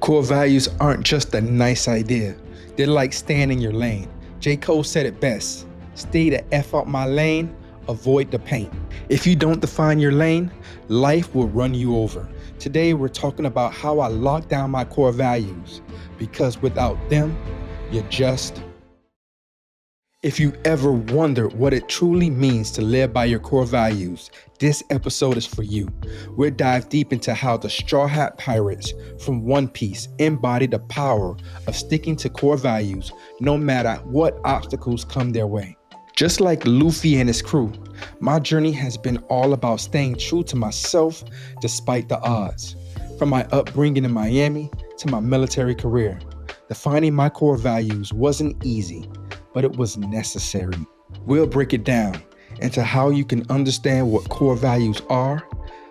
Core values aren't just a nice idea. They're like staying in your lane. J. Cole said it best. Stay the F out my lane, avoid the paint. If you don't define your lane, life will run you over. Today we're talking about how I lock down my core values, because without them, you're just... If you ever wondered what it truly means to live by your core values, this episode is for you. We'll dive deep into how the Straw Hat Pirates from One Piece embody the power of sticking to core values no matter what obstacles come their way. Just like Luffy and his crew, my journey has been all about staying true to myself despite the odds. From my upbringing in Miami to my military career, defining my core values wasn't easy, but it was necessary. We'll break it down into how you can understand what core values are,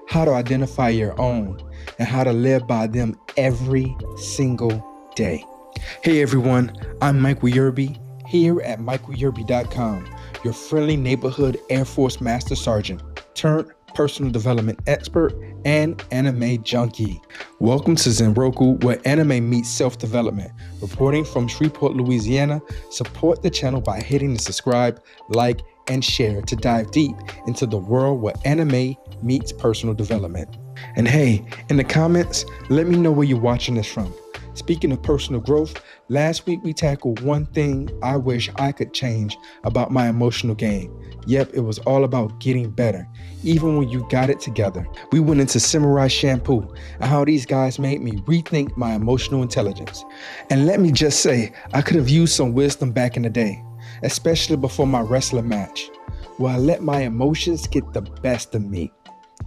how to identify your own, and how to live by them every single day. Hey everyone, I'm Mike Wierby, here at MikeWierby.com, your friendly neighborhood Air Force Master Sergeant turned personal development expert and anime junkie. Welcome to Zenryoku, where anime meets self-development. Reporting from Shreveport, Louisiana, support the channel by hitting the subscribe, like, and share to dive deep into the world where anime meets personal development. And hey, in the comments, let me know where you're watching this from. Speaking of personal growth, last week we tackled one thing I wish I could change about my emotional game. Yep, it was all about getting better, even when you got it together. We went into Samurai Shampoo and how these guys made me rethink my emotional intelligence. And let me just say, I could have used some wisdom back in the day, especially before my wrestling match, where I let my emotions get the best of me.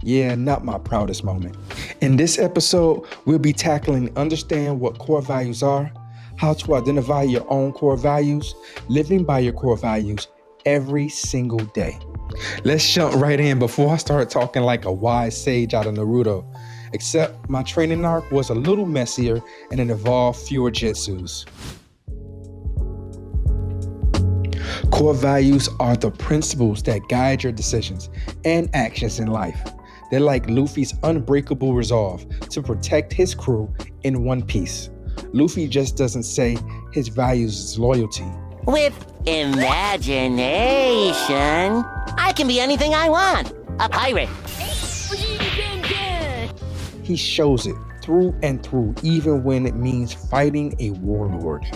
Yeah, not my proudest moment. In this episode, we'll be tackling understand what core values are, how to identify your own core values, living by your core values every single day. Let's jump right in before I start talking like a wise sage out of Naruto. Except my training arc was a little messier and it involved fewer jutsus. Core values are the principles that guide your decisions and actions in life. They're like Luffy's unbreakable resolve to protect his crew in One Piece. Luffy just doesn't say his values is loyalty. With imagination, I can be anything I want. A pirate. He shows it through and through, even when it means fighting a warlord.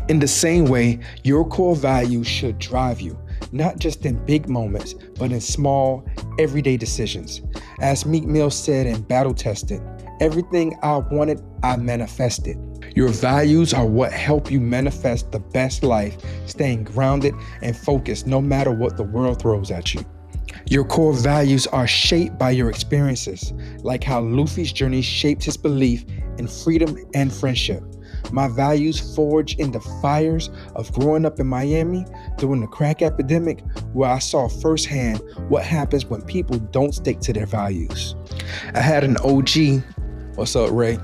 In the same way, your core values should drive you, not just in big moments, but in small, everyday decisions. As Meek Mill said in Battle Tested, everything I wanted, I manifested. Your values are what help you manifest the best life, staying grounded and focused no matter what the world throws at you. Your core values are shaped by your experiences, like how Luffy's journey shaped his belief in freedom and friendship. My values forged in the fires of growing up in Miami during the crack epidemic, where I saw firsthand what happens when people don't stick to their values. I had an OG, what's up Ray,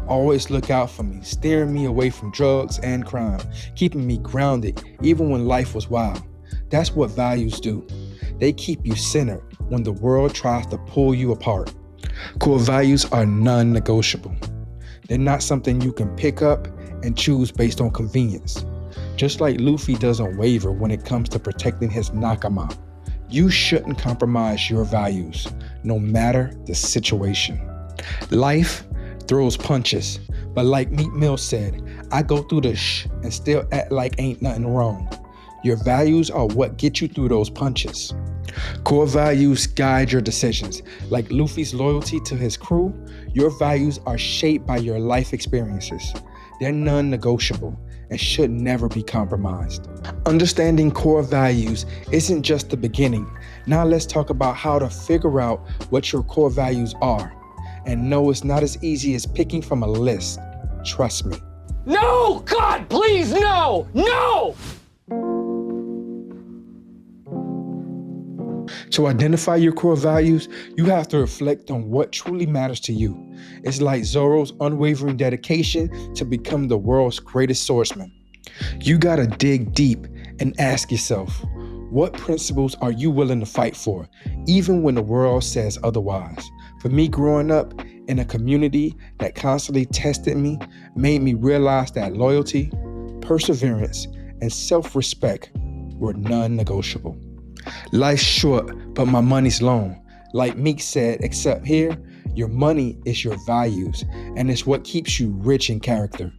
always look out for me, steering me away from drugs and crime, keeping me grounded even when life was wild. That's what values do. They keep you centered when the world tries to pull you apart. Core values are non-negotiable. They're not something you can pick up and choose based on convenience. Just like Luffy doesn't waver when it comes to protecting his nakama, you shouldn't compromise your values, no matter the situation. Life throws punches, but like Meek Mill said, I go through the and still act like ain't nothing wrong. Your values are what get you through those punches. Core values guide your decisions. Like Luffy's loyalty to his crew, your values are shaped by your life experiences. They're non-negotiable and should never be compromised. Understanding core values isn't just the beginning. Now let's talk about how to figure out what your core values are. And no, it's not as easy as picking from a list. Trust me. No! God, please, no! No! To identify your core values, you have to reflect on what truly matters to you. It's like Zoro's unwavering dedication to become the world's greatest swordsman. You gotta dig deep and ask yourself, what principles are you willing to fight for, even when the world says otherwise? For me growing up, in a community that constantly tested me made me realize that loyalty, perseverance, and self-respect were non-negotiable. Life's short, but my money's long. Like Meek said, except here, your money is your values, and it's what keeps you rich in character.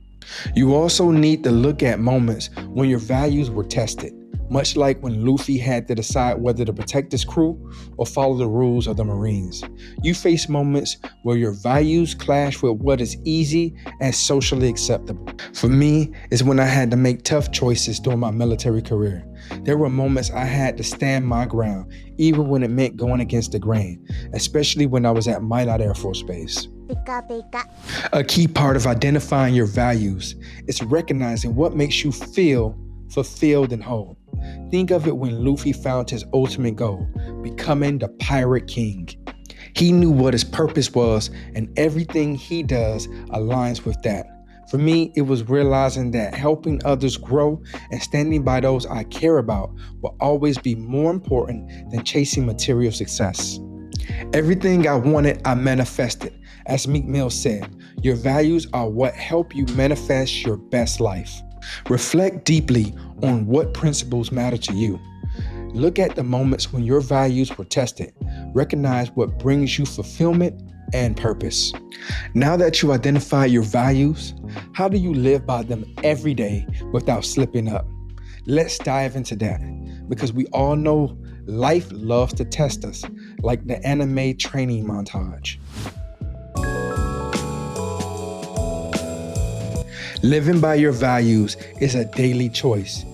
You also need to look at moments when your values were tested, much like when Luffy had to decide whether to protect his crew or follow the rules of the Marines. You face moments where your values clash with what is easy and socially acceptable. For me, it's when I had to make tough choices during my military career. There were moments I had to stand my ground, even when it meant going against the grain, especially when I was at Mylot Air Force Base. A key part of identifying your values is recognizing what makes you feel fulfilled and whole. Think of it when Luffy found his ultimate goal, becoming the Pirate King. He knew what his purpose was, and everything he does aligns with that. For me, it was realizing that helping others grow and standing by those I care about will always be more important than chasing material success. Everything I wanted, I manifested. As Meek Mill said, your values are what help you manifest your best life. Reflect deeply on what principles matter to you. Look at the moments when your values were tested. Recognize what brings you fulfillment and purpose. Now that you identify your values, how do you live by them every day without slipping up? Let's dive into that, because we all know life loves to test us, like the anime training montage. Living by your values is a daily choice.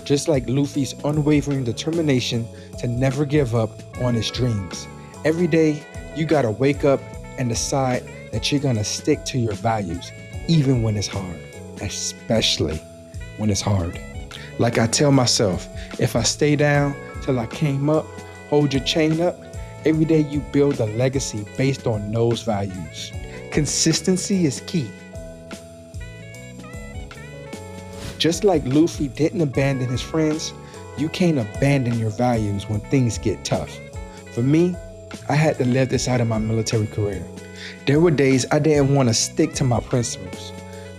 Just like Luffy's unwavering determination to never give up on his dreams. Every day, you gotta wake up and decide that you're gonna stick to your values, even when it's hard, especially when it's hard. Like I tell myself, if I stay down till I came up, hold your chain up, every day you build a legacy based on those values. Consistency is key. Just like Luffy didn't abandon his friends, you can't abandon your values when things get tough. For me, I had to live this out in my military career. There were days I didn't want to stick to my principles,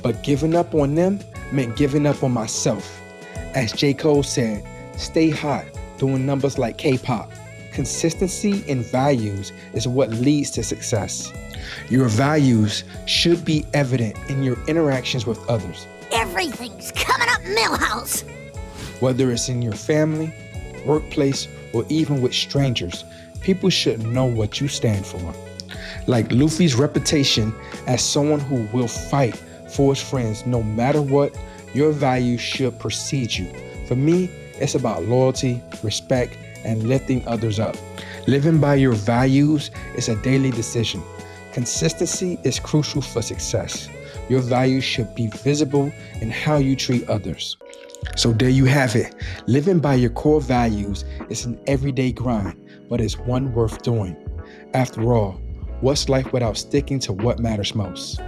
but giving up on them meant giving up on myself. As J. Cole said, stay hot, doing numbers like K-pop. Consistency in values is what leads to success. Your values should be evident in your interactions with others. Everything's coming up Millhouse. Whether it's in your family, workplace, or even with strangers, people should know what you stand for. Like Luffy's reputation as someone who will fight for his friends no matter what, your values should precede you. For me, it's about loyalty, respect, and lifting others up. Living by your values is a daily decision. Consistency is crucial for success. Your values should be visible in how you treat others. So there you have it. Living by your core values is an everyday grind, but it's one worth doing. After all, what's life without sticking to what matters most?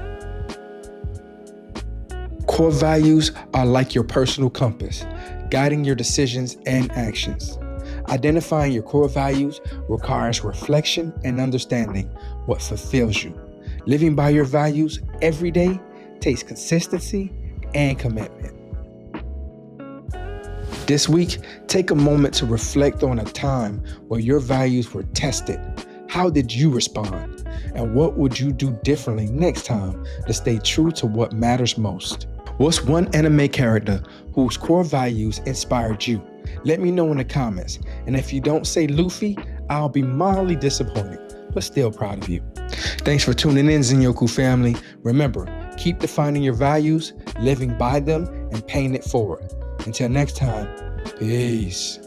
Core values are like your personal compass, guiding your decisions and actions. Identifying your core values requires reflection and understanding what fulfills you. Living by your values every day takes consistency and commitment. This week, take a moment to reflect on a time where your values were tested. How did you respond? And what would you do differently next time to stay true to what matters most? What's one anime character whose core values inspired you? Let me know in the comments. And if you don't say Luffy, I'll be mildly disappointed, but still proud of you. Thanks for tuning in, Zenryoku family. Remember, keep defining your values, living by them, and paying it forward. Until next time, peace.